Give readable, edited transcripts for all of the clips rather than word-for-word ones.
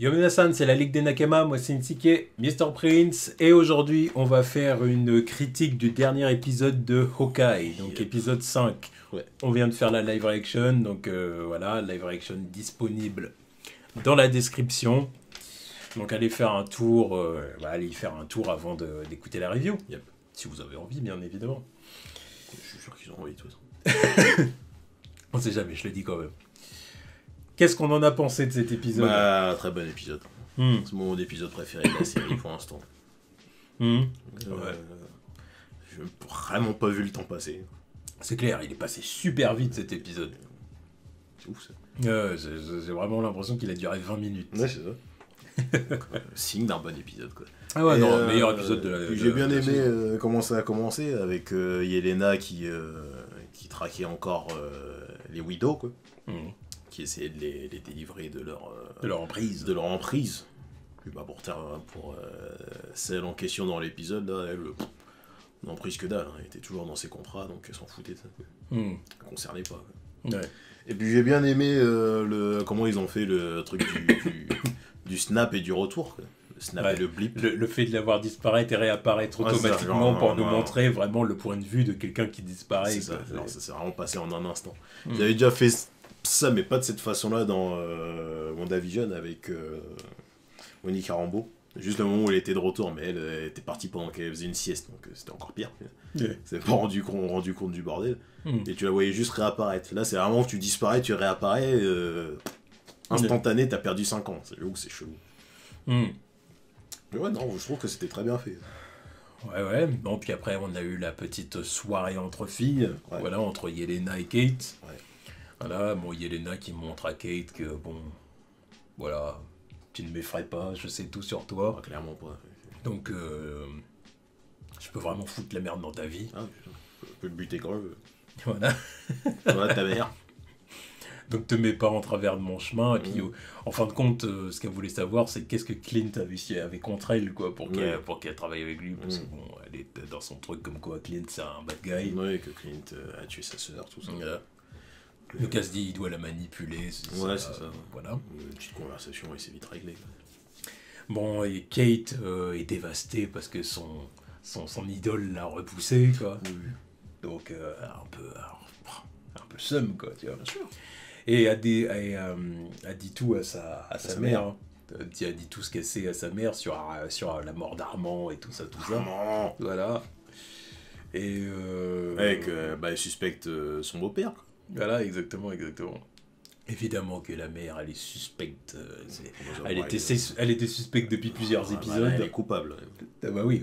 Yo minasan, c'est la Ligue des Nakama, moi c'est Ntsike, Mr. Prince, et aujourd'hui on va faire une critique du dernier épisode de Hawkeye, donc épisode 5. Ouais. On vient de faire la live reaction, donc voilà, live reaction disponible dans la description. Donc allez faire un tour, allez y faire un tour avant d'écouter la review. Yep. Si vous avez envie, bien évidemment. Je suis sûr qu'ils ont envie de tout ça. On sait jamais, je le dis quand même. Qu'est-ce qu'on en a pensé de cet épisode? Très bon épisode. Hmm. C'est mon épisode préféré de la série pour l'instant. Ouais. Je n'ai vraiment pas vu le temps passer. C'est clair, il est passé super vite cet épisode. C'est ouf ça. J'ai vraiment l'impression qu'il a duré 20 minutes. Ouais, c'est ça. Signe d'un bon épisode quoi. Ah ouais, Et, non, meilleur épisode de la... J'ai bien de la aimé saison. comment ça a commencé avec Yelena qui traquait encore les Widows quoi. Mhm. Qui essayait de les délivrer de leur emprise. de leur emprise. Puis pour celle en question dans l'épisode, là, elle n'emprise que dalle, hein. Elle était toujours dans ses contrats, donc elle s'en foutait de ça. Mhm. Elle concernait pas. Ouais. Et puis j'ai bien aimé comment ils ont fait le truc du snap et du retour. Quoi. Le snap et le blip. Le fait de l'avoir disparaître et réapparaître automatiquement pour nous montrer vraiment le point de vue de quelqu'un qui disparaît. C'est ça, alors, ça s'est vraiment passé en un instant. Mhm. J'avais déjà fait ça, mais pas de cette façon-là dans WandaVision avec Monique Rambeau. Juste le moment où elle était de retour, mais elle était partie pendant qu'elle faisait une sieste, donc c'était encore pire. Yeah. C'est pas rendu compte du bordel. Mhm. Et tu la voyais juste réapparaître. Là, c'est vraiment que tu disparais, tu réapparais, instantané, t'as perdu 5 ans. C'est chelou. Mhm. Mais ouais, non, je trouve que c'était très bien fait. Ouais. Bon, puis après, on a eu la petite soirée entre filles, Ouais. voilà, entre Yelena et Kate. Ouais. Voilà, bon, Yelena qui montre à Kate que, bon, voilà, tu ne m'effraies pas, je sais tout sur toi. Ah, clairement pas. Donc, je peux vraiment foutre la merde dans ta vie. Ah, putain, je peux le buter quand je veux. Voilà. Ouais, ta mère. Donc, te mets pas en travers de mon chemin. Et puis, en fin de compte, ce qu'elle voulait savoir, c'est qu'est-ce que Clint avait contre elle, quoi, pour qu'elle travaille avec lui. Parce que, bon, elle est dans son truc comme quoi Clint, c'est un bad guy. Ouais, que Clint a tué sa sœur, tout ça. Voilà. Donc, elle se dit, il doit la manipuler. C'est ça. Voilà. Une petite conversation et c'est vite réglé. Bon, et Kate est dévastée parce que son idole l'a repoussé, quoi. Donc, un peu seum, quoi, tu vois. Bien sûr. Et a dit tout à sa mère. Hein. Elle dit tout ce qu'elle sait à sa mère sur la mort d'Armand et tout ça. Non. Voilà. Et... elle suspecte son beau-père. Quoi. Voilà, exactement. Évidemment que la mère, elle est suspecte. Elle était suspecte depuis plusieurs épisodes. Elle est coupable. Ah bah oui.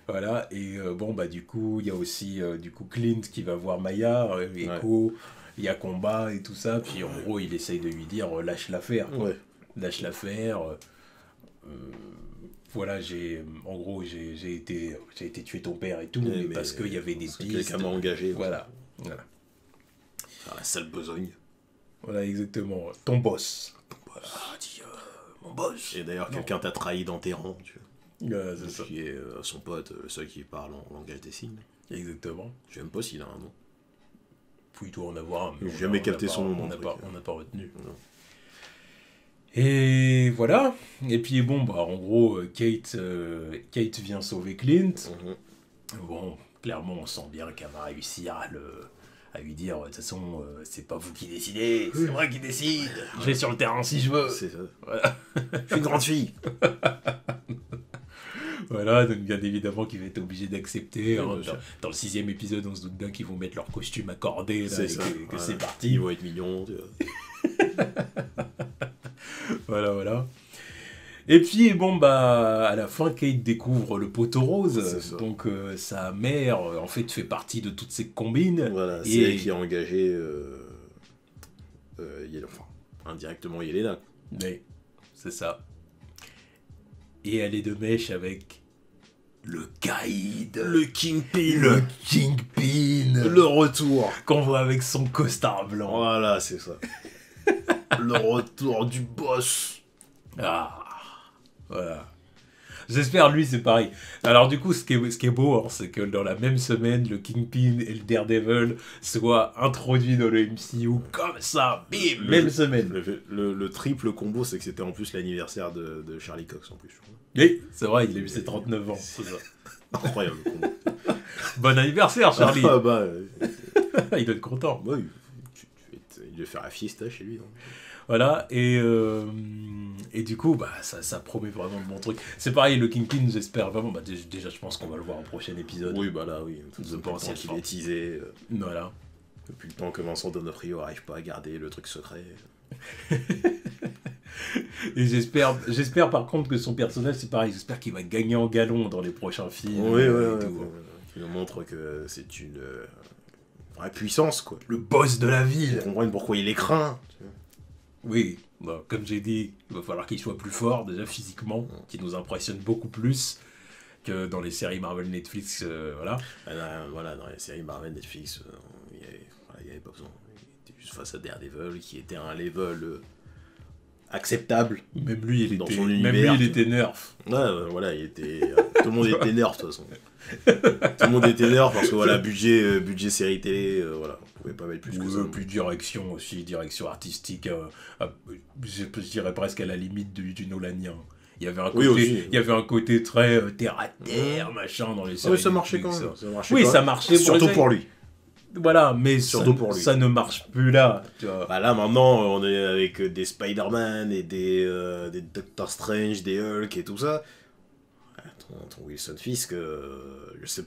Voilà, et du coup, il y a aussi Clint qui va voir Maya, Echo, il y a combat et tout ça, puis en gros, il essaye de lui dire lâche l'affaire. Ouais. Lâche l'affaire. Voilà, j'ai été tuer ton père et tout, mais parce qu'il y avait des pistes. Quelqu'un m'a engagé. Voilà. Ah, la sale besogne. Voilà, exactement. Ton boss. Ah, dis, mon boss. Et d'ailleurs, quelqu'un t'a trahi dans tes rangs, tu vois. C'est ça. Qui est son pote, celui qui parle en langage des signes. Exactement. Je sais même pas s'il a un nom. Plutôt en avoir un. J'ai jamais capté son nom. On n'a pas retenu. Non. Et voilà. Et puis bon, en gros, Kate vient sauver Clint. Bon, clairement, on sent bien qu'elle va réussir à lui dire, de toute façon, c'est pas vous qui décidez, c'est moi qui décide. Je vais sur le terrain si je veux. C'est ça. Voilà. Je suis une grande fille. Voilà, donc bien évidemment qu'il va être obligé d'accepter. Oui, Hein, dans le 6e épisode, on se doute bien qu'ils vont mettre leur costume accordé, là, C'est et ça. que c'est parti. Ils vont être mignons, tu vois. Voilà. Et puis, à la fin, Kate découvre le poteau rose. Donc, sa mère, en fait, fait partie de toutes ces combines. Voilà, c'est elle qui a engagé indirectement Yelena. Mais, c'est ça. Et elle est de mèche avec le Kaïd. Le Kingpin. Le Kingpin. Le retour. Qu'on voit avec son costard blanc. Voilà, c'est ça. Le retour du boss. Ah, voilà. J'espère, lui, c'est pareil. Alors, du coup, ce qui est beau, hein, c'est que dans la même semaine, le Kingpin et le Daredevil soient introduits dans le MCU comme ça, bim, même semaine. Le triple combo, c'est que c'était en plus l'anniversaire de Charlie Cox, en plus. Oui, c'est vrai, il a eu ses 39 ans. C'est ça. Incroyable, le combo. Bon anniversaire, Charlie. Ah bah... Il doit être content. Ouais, il devait faire la fiesta chez lui. Non voilà, et du coup, bah, ça promet vraiment de bons trucs. C'est pareil, le Kingpin, j'espère vraiment. Bah, déjà, je pense qu'on va le voir au prochain épisode. Oui, bah là, oui. Tout depuis le temps qu'il est teasé. Voilà. Depuis le temps que Vincent D'Onofrio n'arrive pas à garder le truc secret. Et j'espère par contre que son personnage, c'est pareil. J'espère qu'il va gagner en galon dans les prochains films. Oui, qui nous montre que c'est une vraie puissance, quoi. Le boss de la ville. On comprend pourquoi il est craint. Oui, bah, comme j'ai dit, il va falloir qu'il soit plus fort, déjà physiquement, qu'il nous impressionne beaucoup plus que dans les séries Marvel Netflix, voilà. Voilà, dans les séries Marvel Netflix, il n'y avait pas besoin. Il était juste face à Daredevil, qui était un level acceptable. Même lui, il était nerf. Ouais, voilà, il était... tout le monde était nerf, de toute façon. Tout le monde était nerf, parce que voilà, budget série télé, voilà. On pouvait pas mettre plus que ça. Puis direction aussi, direction artistique, je dirais presque à la limite du Nolanien. Il y avait un côté très terre à terre, machin, dans les séries. Oui, ça marchait quand même. Ça marchait surtout pour lui. Voilà, mais surtout pour lui. Ça ne marche plus là. Tu vois. Bah là, maintenant, on est avec des Spider-Man et des Doctor Strange, des Hulk et tout ça. Ton Wilson Fisk, je sais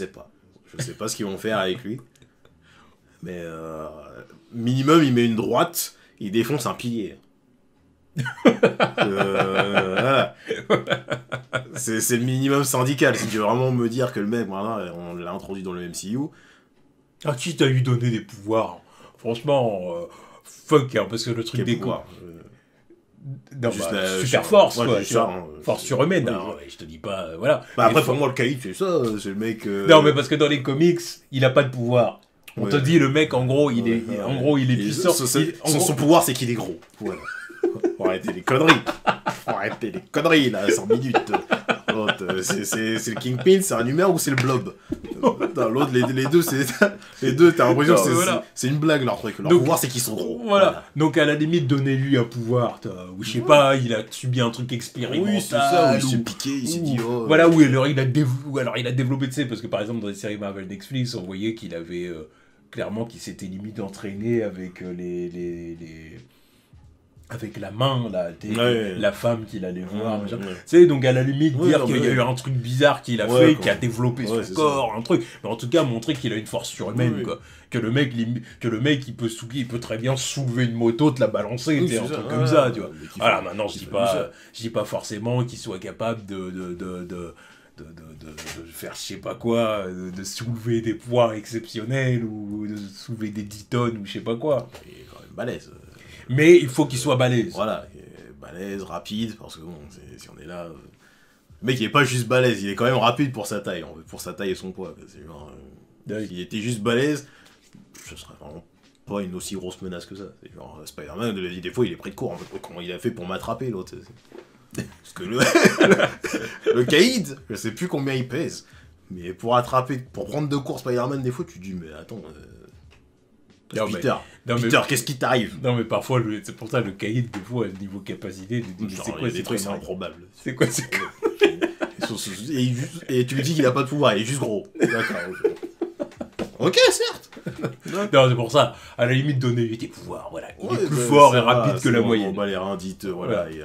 pas. Je sais pas ce qu'ils vont faire avec lui. Mais minimum, il met une droite, il défonce un pilier. Voilà. C'est le minimum syndical. Si tu veux vraiment me dire que le mec, voilà, on l'a introduit dans le MCU. Ah, qui t'a eu donné des pouvoirs? Franchement, fuck, hein, parce que le truc des pouvoirs. Non, super force, quoi. Force surhumaine. Oui, non, je te dis pas, voilà. Bah après, pour moi, le caïd, c'est ça. C'est le mec. Non, mais parce que dans les comics, il a pas de pouvoir. On te dit, le mec, en gros, il est puissant. Son pouvoir, c'est qu'il est gros. Voilà. Faut arrêter les conneries. Là, 100 minutes. C'est le Kingpin, c'est un humain ou c'est le blob? L'autre, les deux, t'as l'impression que c'est une blague leur truc. Leur pouvoir, c'est qu'ils sont gros. Voilà. Donc, à la limite, donnez-lui un pouvoir. Ou je sais pas, il a subi un truc expérimental. Oui, c'est ça, ou il s'est piqué, il s'est dit. Oh, voilà, oui, alors il a développé, tu sais, parce que par exemple, dans les séries Marvel Netflix, on voyait qu'il avait clairement qu'il s'était limite entraîné avec avec la main, là, la femme qu'il allait voir. Tu sais, donc à la limite, dire qu'il y a eu un truc bizarre qu'il a fait, qui a développé son corps, un truc. Mais en tout cas, montrer qu'il a une force surhumaine, quoi. Que le mec, il peut très bien soulever une moto, te la balancer, un truc comme ça, tu vois. Voilà, maintenant, je dis pas forcément qu'il soit capable de faire je sais pas quoi, de soulever des poids exceptionnels, ou de soulever des 10 tonnes, ou je sais pas quoi. Il est quand même balèze. Mais il faut qu'il soit balèze. Voilà, balèze, rapide, parce que bon, si on est là... Le mec, il est pas juste balèze, il est quand même rapide pour sa taille, pour sa taille et son poids. C'est genre, s'il était juste balèze, ce serait vraiment pas une aussi grosse menace que ça. C'est genre, Spider-Man, des fois, il est pris de court. En fait, comment il a fait pour m'attraper, l'autre? Parce que le caïd, je sais plus combien il pèse, mais pour prendre de court Spider-Man, des fois, tu te dis, mais attends... Peter, qu'est-ce qui t'arrive? Non, mais parfois, c'est pour ça le caïd, des fois, niveau capacité, c'est quoi, des trucs, c'est improbable. C'est quoi, et tu lui dis qu'il a pas de pouvoir, il est juste gros. D'accord. Ok, certes. Non, c'est pour ça, à la limite, donner des pouvoirs, voilà. Il est plus fort et rapide que la moyenne. Bah, les rindite, voilà, il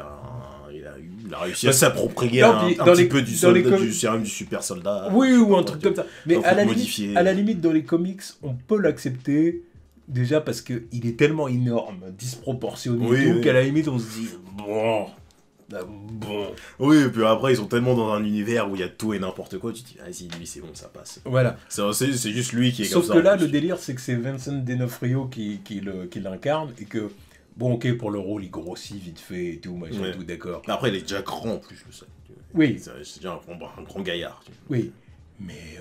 a réussi à s'approprier un petit peu du sérum du super soldat. Oui, ou un truc comme ça. Mais à la limite, dans les comics, on peut l'accepter. Déjà parce qu'il est tellement énorme, disproportionné, qu'à la limite on se dit bon. Oui, et puis après ils sont tellement dans un univers où il y a tout et n'importe quoi, tu te dis vas-y, lui c'est bon, ça passe. Voilà. C'est juste lui qui est comme ça. Sauf que là, le délire c'est que c'est Vincent D'Onofrio qui l'incarne et que bon, ok, pour le rôle il grossit vite fait et tout, machin, tout d'accord. Mais après il est déjà grand en plus, je sais. Oui. C'est déjà un grand gaillard. Oui, mais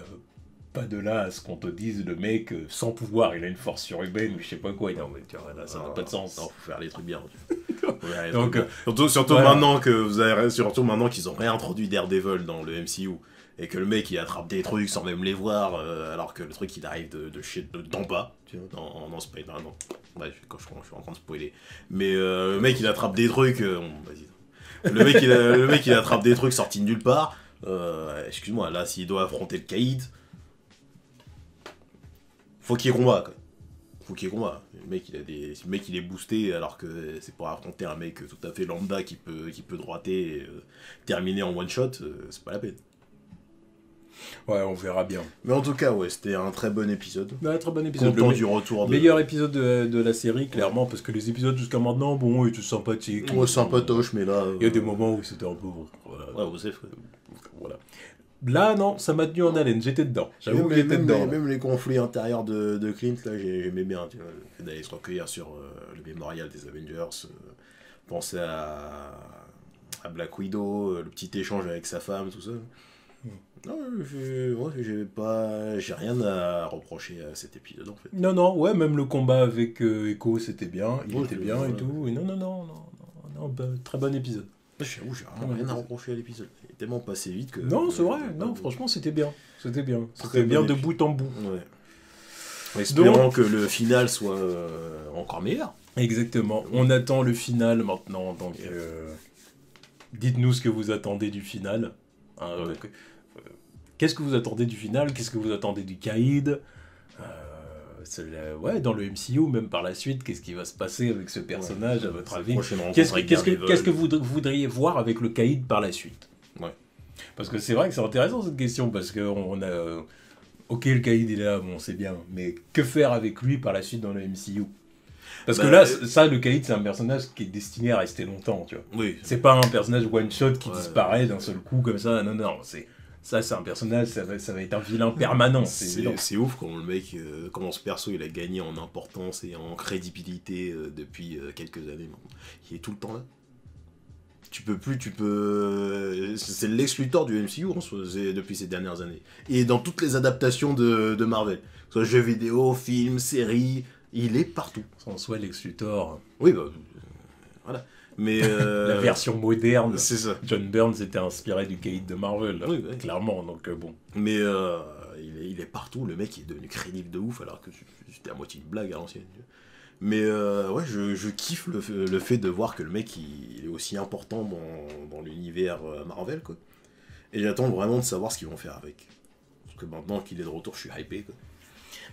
pas de là à ce qu'on te dise le mec sans pouvoir, il a une force surhumaine ou je sais pas quoi. Non, mais tu vois, là, ça n'a pas de sens. Non, faut faire les trucs bien. Donc, surtout voilà. maintenant que surtout maintenant qu'ils ont réintroduit Daredevil dans le MCU et que le mec il attrape des trucs sans même les voir, alors que le truc il arrive d'en bas, tu vois, dans Spider-Man. Ouais, quand je suis en train de spoiler. Mais le mec il attrape des trucs. Bon, vas-y. Le mec il attrape des trucs sortis de nulle part. Excuse-moi, là s'il doit affronter le Caïd, faut qu'il y ait combat quoi. Faut qu'il y ait combat. Le mec il est boosté alors que c'est pour affronter un mec tout à fait lambda qui peut droiter et terminer en one shot, c'est pas la peine. Ouais, on verra bien. Mais en tout cas, ouais, c'était un très bon épisode. Ouais, très bon épisode. Content du retour de... Meilleur épisode de la série, clairement, parce que les épisodes jusqu'à maintenant, bon, ils étaient sympathiques. Ouais, sympatoche, mais là... Il y a des moments où c'était un peu... Voilà. Ouais, vous savez, Voilà. Là, non, ça m'a tenu en haleine, j'étais dedans. J'avoue que j'étais dedans. Même les conflits intérieurs de Clint, là, j'aimais bien. Tu vois, le fait d'aller se recueillir sur le mémorial des Avengers, penser à Black Widow, le petit échange avec sa femme, tout ça. Non, j'ai rien à reprocher à cet épisode, en fait. Non, ouais, même le combat avec Echo, c'était bien, il Ouais, était bien et tout. Et non, bah, très bon épisode. J'avoue, j'ai rien à reprocher à l'épisode. Il est tellement passé vite que... Non, c'est vrai, non, franchement, c'était bien. C'était bien Très bien bon de épisode. bout en bout. Ouais. Espérons que le final soit encore meilleur. Exactement, on attend le final maintenant, donc dites-nous ce que vous attendez du final. Hein, Ouais. Qu'est-ce que vous attendez du final? Qu'est-ce que vous attendez du Caïd? Ouais, dans le MCU, même par la suite, qu'est-ce qui va se passer avec ce personnage, à votre avis? Qu'est-ce que vous voudriez voir avec le Caïd par la suite? Ouais. Parce que c'est vrai que c'est intéressant cette question, parce que on a... ok, le Caïd il est là, bon, c'est bien, mais que faire avec lui par la suite dans le MCU? Parce que là, ça, le Caïd, c'est un personnage qui est destiné à rester longtemps, tu vois. Oui. C'est pas un personnage one-shot qui disparaît d'un seul coup comme ça, non, c'est un personnage, ça va être un vilain permanent. C'est ouf comment le mec, comment ce perso il a gagné en importance et en crédibilité depuis quelques années maintenant. Il est tout le temps là. C'est le Lex Luthor du MCU depuis ces dernières années. Et dans toutes les adaptations de Marvel. Que ce soit jeux vidéo, films, séries, il est partout. En soi, Lex Luthor. Oui, bah. Voilà. Mais. La version moderne. C'est ça. John Burns était inspiré du Caïd de Marvel, oui, clairement, donc bon. Mais il est partout, le mec est devenu crédible de ouf, alors que c'était à moitié une blague à l'ancienne. Mais ouais, je kiffe le fait de voir que le mec il est aussi important dans l'univers Marvel, quoi. Et j'attends vraiment de savoir ce qu'ils vont faire avec. Parce que maintenant qu'il est de retour, je suis hypé, quoi.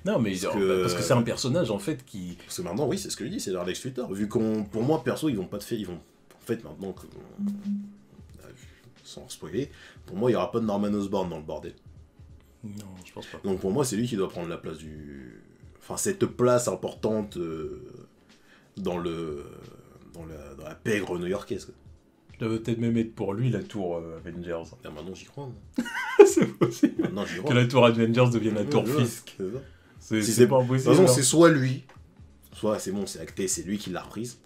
Non, mais parce que c'est un personnage en fait qui. Parce que maintenant, oui, c'est ce que je dis, c'est leur Lex Luthor. Vu pour moi, perso, ils vont pas en fait, maintenant, sans spoiler, pour moi, il y aura pas de Norman Osborn dans le bordel. Non, je pense pas. Donc pour moi, c'est lui qui doit prendre la place enfin, cette place importante dans la pègre new-yorkaise, quoi. Ça va peut-être même être pour lui la tour Avengers. Ah, maintenant, j'y crois. C'est possible. Maintenant, j'y crois. Que la tour Avengers devienne la tour Fisk. C'est ça. C'est pas impossible. De toute façon, c'est soit lui, soit c'est bon, c'est acté, c'est lui qui l'a reprise.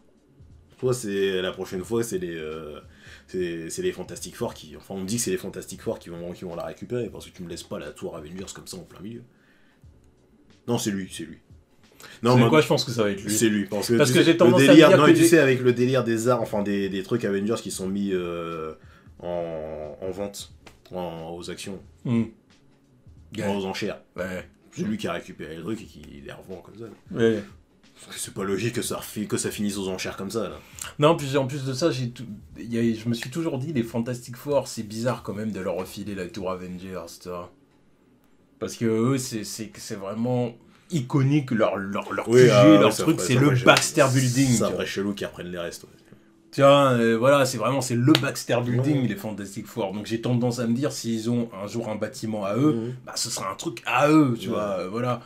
Soit c'est la prochaine fois, c'est les Fantastic Four qui. Enfin, on me dit que c'est les Fantastic Four qui vont la récupérer parce que tu me laisses pas la tour Avengers comme ça en plein milieu. Non, c'est lui. Non, mais quoi, je pense que ça va être lui. C'est lui. Parce que j'ai tendance à dire que tu sais, avec le délire des arts, enfin des trucs Avengers qui sont mis en vente, aux actions, aux enchères. Ouais. C'est lui qui a récupéré le truc et qui les revend comme ça. Ouais. Parce que c'est pas logique que ça finisse aux enchères comme ça, là. Non, puis en plus de ça, je me suis toujours dit, les Fantastic Four, c'est bizarre quand même de leur refiler la tour Avengers, tu vois. Parce que eux, c'est vraiment iconique, leur QG, leur truc, c'est le Baxter Building. Ça ferait chelou qu'ils reprennent les restes. Ouais. Tiens, voilà, c'est le Baxter Building, les Fantastic Four. Donc j'ai tendance à me dire, s'ils ont un jour un bâtiment à eux, bah ce sera un truc à eux, tu vois, voilà.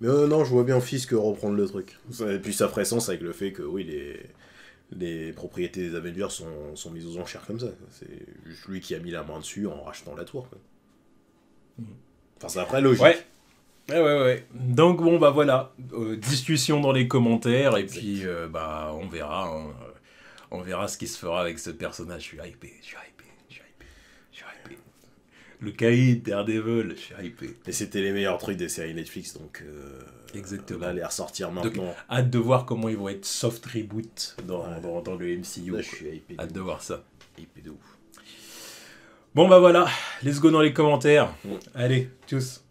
Mais non, je vois bien Fisk reprendre le truc. Et puis ça ferait sens avec le fait que, oui, les propriétés des Avengers sont mises aux enchères comme ça. C'est juste lui qui a mis la main dessus en rachetant la tour, quoi. Enfin, c'est après logique. Ouais. Donc bon, bah voilà, discussion dans les commentaires, et puis bah on verra, hein. On verra ce qui se fera avec ce personnage. Je suis hypé. Le caïd, Daredevil, je suis hypé. Et c'était les meilleurs trucs des séries Netflix, donc exactement. Là, les ressortir maintenant. Donc, hâte de voir comment ils vont être soft reboot dans le MCU. Là, je suis hypé. Hâte de voir ça. Hypé de ouf. Bon bah voilà, let's go dans les commentaires. Allez, tchuss.